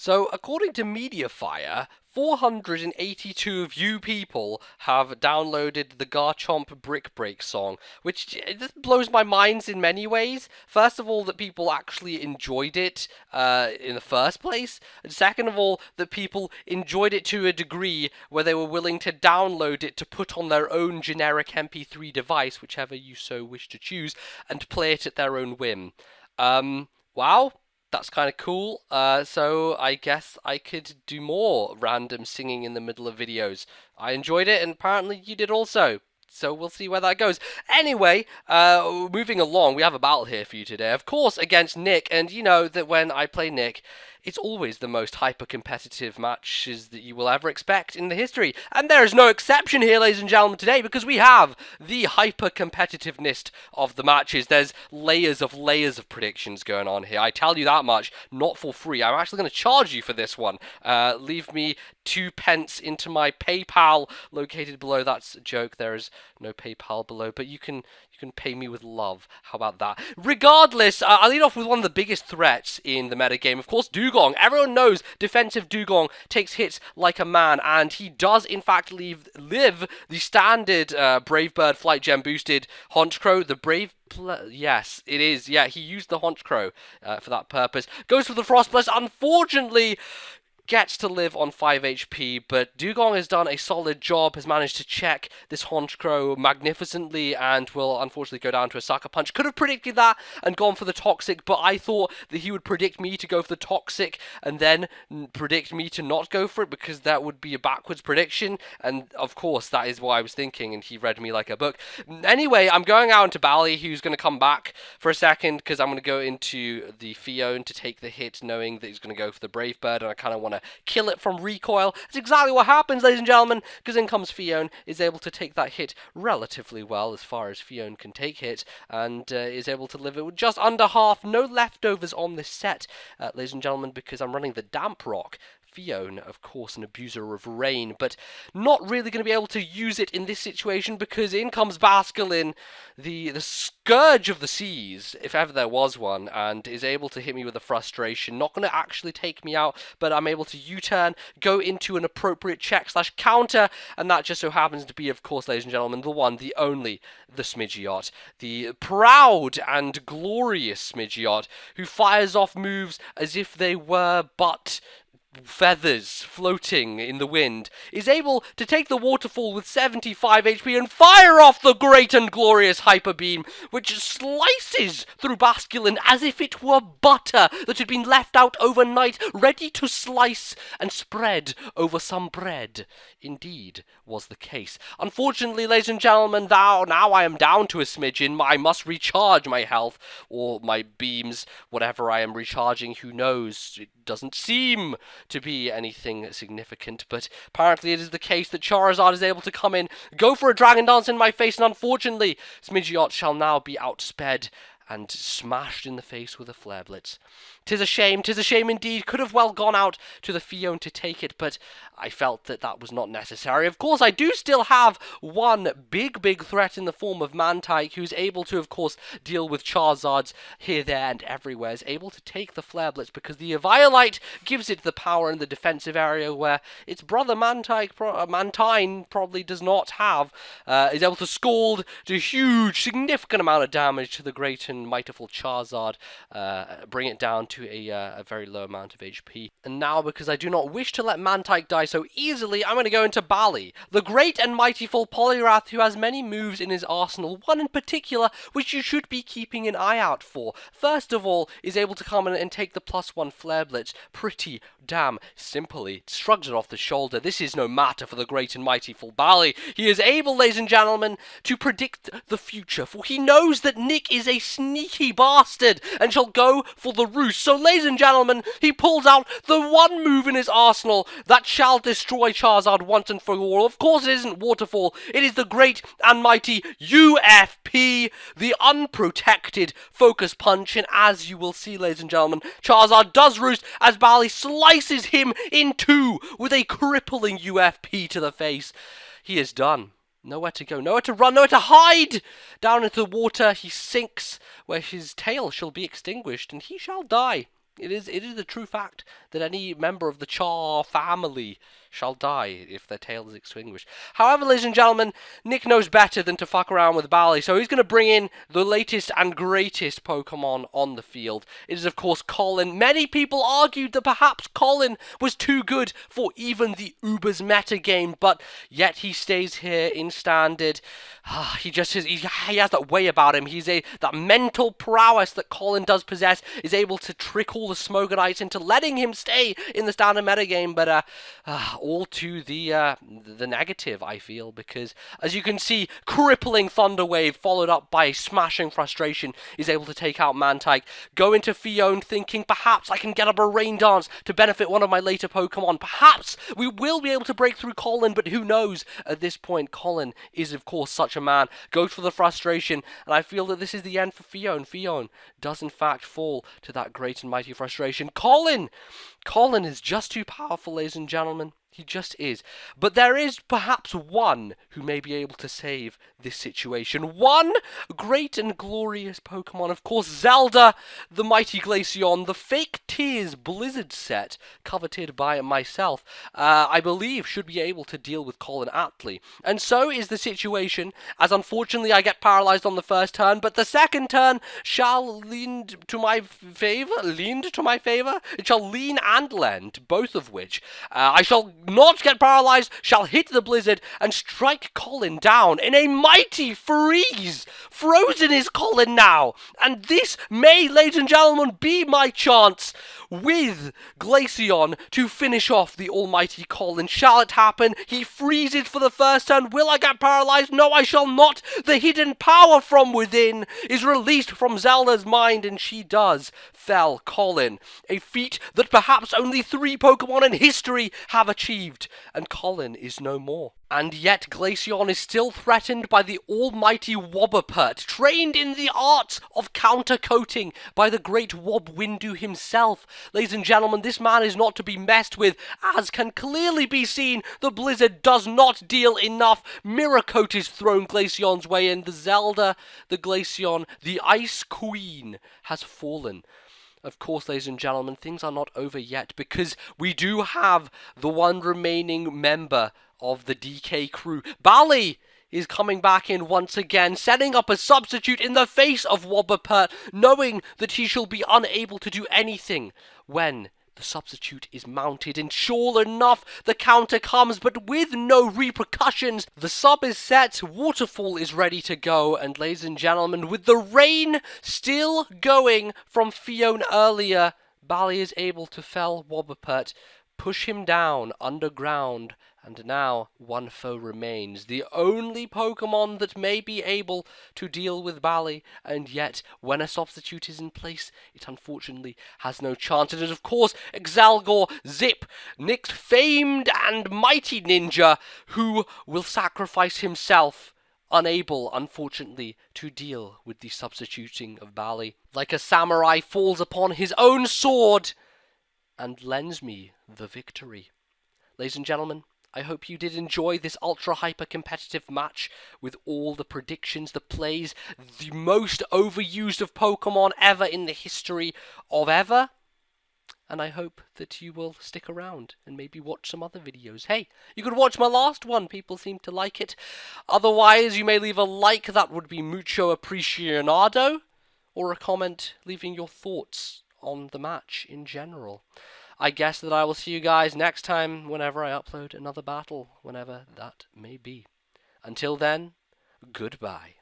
So, according to Mediafire, 482 of you people have downloaded the Garchomp Brick Break song, which this blows my mind in many ways. First of all, that people actually enjoyed it in the first place, and second of all, that people enjoyed it to a degree where they were willing to download it to put on their own generic MP3 device, whichever you so wish to choose, and play it at their own whim. Wow. That's kind of cool. So I guess I could do more random singing in the middle of videos. I enjoyed it, and apparently you did also. So we'll see where that goes. Anyway, moving along, we have a battle here for you today. Of course, against Nick, and you know that when I play Nick, it's always the most hyper-competitive matches that you will ever expect in the history. And there is no exception here, ladies and gentlemen, today, because we have the hyper-competitiveness of the matches. There's layers of predictions going on here. I tell you that much, not for free. I'm actually going to charge you for this one. Leave me 2p into my PayPal located below. That's a joke. There is no PayPal below, but you can pay me with love. How about that? Regardless, I'll lead off with one of the biggest threats in the metagame. Of course, Dugong. Everyone knows defensive Dugong takes hits like a man, and he does, in fact, live the standard Brave Bird Flight Gem boosted Honchkrow. The Brave... Yes, it is. Yeah, he used the Honchkrow for that purpose. Goes for the Frostblast. Unfortunately, gets to live on 5 HP, but Dugong has done a solid job, has managed to check this Honchkrow magnificently, and will unfortunately go down to a Sucker Punch. Could have predicted that and gone for the Toxic, but I thought that he would predict me to go for the Toxic and then predict me to not go for it, because that would be a backwards prediction, and of course that is what I was thinking, and he read me like a book. Anyway, I'm going out into Bally, who's going to come back for a second, because I'm going to go into the Fion to take the hit, knowing that he's going to go for the Brave Bird, and I kind of want to kill it from recoil. That's exactly what happens, ladies and gentlemen, because in comes Fion, is able to take that hit relatively well, as far as Fion can take hit, and is able to live it with just under half. No leftovers on this set, ladies and gentlemen, because I'm running the Damp Rock. Fion, of course, an abuser of rain, but not really going to be able to use it in this situation, because in comes Basculin, the scourge of the seas, if ever there was one, and is able to hit me with a frustration. Not going to actually take me out, but I'm able to U-turn, go into an appropriate check/counter, and that just so happens to be, of course, ladies and gentlemen, the one, the only, the Smidgeot, the proud and glorious Smidgeot, who fires off moves as if they were but feathers floating in the wind, is able to take the waterfall with 75 HP and fire off the great and glorious Hyper Beam, which slices through Basculin as if it were butter that had been left out overnight, ready to slice and spread over some bread. Indeed was the case. Unfortunately, ladies and gentlemen, now I am down to a smidgen. I must recharge my health, or my beams, whatever I am recharging, who knows. It doesn't seem to be anything significant, but apparently it is the case that Charizard is able to come in, go for a Dragon Dance in my face, and unfortunately, Smidgeot shall now be outsped and smashed in the face with a Flare Blitz. 'Tis a shame indeed. Could have well gone out to the Fion to take it, but I felt that that was not necessary. Of course, I do still have one big threat in the form of Mantike, who's able to, of course, deal with Charizards here, there, and everywhere. Is able to take the Flare Blitz because the Eviolite gives it the power in the defensive area where its brother Mantine probably does not have. Is able to scald, do a huge, significant amount of damage to the great and mightiful Charizard, bring it down to a very low amount of HP. And now, because I do not wish to let Mantike die so easily, I'm going to go into Bally, the great and mightyful Poliwrath, who has many moves in his arsenal, one in particular which you should be keeping an eye out for. First of all, is able to come in and take the +1 Flare Blitz pretty damn simply, shrugs it off the shoulder. This is no matter for the great and mightyful Bally. He is able, ladies and gentlemen, to predict the future, for he knows that Nick is a sneaky bastard and shall go for the roost. So, ladies and gentlemen, he pulls out the one move in his arsenal that shall destroy Charizard once and for all. Of course, it isn't Waterfall. It is the great and mighty UFP, the unprotected Focus Punch. And as you will see, ladies and gentlemen, Charizard does roost as Bally slices him in two with a crippling UFP to the face. He is done. Nowhere to go, nowhere to run, nowhere to hide! Down into the water he sinks, where his tail shall be extinguished, and he shall die. It is the true fact that any member of the Char family shall die if their tail is extinguished. However, ladies and gentlemen, Nick knows better than to fuck around with Bally, so he's going to bring in the latest and greatest Pokemon on the field. It is, of course, Colin. Many people argued that perhaps Colin was too good for even the Uber's meta game, but yet he stays here in Standard. He has that way about him. That mental prowess that Colin does possess is able to trick all the Smogonites into letting him stay in the Standard metagame, but all to the negative, I feel, because as you can see, crippling Thunder Wave followed up by smashing Frustration is able to take out Mantike. Go into Fione thinking perhaps I can get up a Rain Dance to benefit one of my later Pokemon. Perhaps we will be able to break through Colin, but who knows? At this point, Colin is of course such a man. Goes for the Frustration, and I feel that this is the end for Fione. Fione does in fact fall to that great and mighty Frustration. Colin is just too powerful, ladies and gentlemen. He just is. But there is perhaps one who may be able to save this situation. One great and glorious Pokemon, of course, Zelda, the mighty Glaceon, the fake Tears Blizzard set, coveted by myself, I believe should be able to deal with Colin aptly. And so is the situation, as unfortunately I get paralyzed on the first turn, but the second turn shall lean to my favor. It shall lean and lend, both of which I shall not get paralyzed, shall hit the Blizzard and strike Colin down in a mighty freeze. Frozen is Colin now, and this may, ladies and gentlemen, be my chance with Glaceon to finish off the almighty Colin. Shall it happen? He freezes for the first turn. Will I get paralyzed? No, I shall not. The hidden power from within is released from Zelda's mind, and she does fell Colin. A feat that perhaps only 3 Pokemon in history have achieved, and Colin is no more. And yet Glaceon is still threatened by the almighty Wobbuffet, trained in the art of counter-coating by the great Wobwindu himself. Ladies and gentlemen, this man is not to be messed with, as can clearly be seen. The Blizzard does not deal enough. Mirror Coat is thrown Glaceon's way, and the Zelda, the Glaceon, the Ice Queen, has fallen. Of course, ladies and gentlemen, things are not over yet, because we do have the one remaining member of the DK crew. Bally is coming back in once again, setting up a substitute in the face of Wobbuffet, knowing that he shall be unable to do anything when the substitute is mounted, and sure enough, the counter comes, but with no repercussions. The sub is set, Waterfall is ready to go, and ladies and gentlemen, with the rain still going from Fione earlier, Bally is able to fell Wobbuffet, push him down underground, and now one foe remains, the only Pokemon that may be able to deal with Bally, and yet, when a substitute is in place, it unfortunately has no chance. It is, of course, Exalgor Zip, Nick's famed and mighty ninja, who will sacrifice himself, unable, unfortunately, to deal with the substituting of Bally. Like a samurai, falls upon his own sword, and lends me the victory. Ladies and gentlemen, I hope you did enjoy this ultra-hyper-competitive match with all the predictions, the plays, the most overused of Pokemon ever in the history of ever. And I hope that you will stick around and maybe watch some other videos. Hey, you could watch my last one. People seem to like it. Otherwise, you may leave a like. That would be mucho apreciado. Or a comment leaving your thoughts on the match in general. I guess that I will see you guys next time whenever I upload another battle, whenever that may be. Until then, goodbye.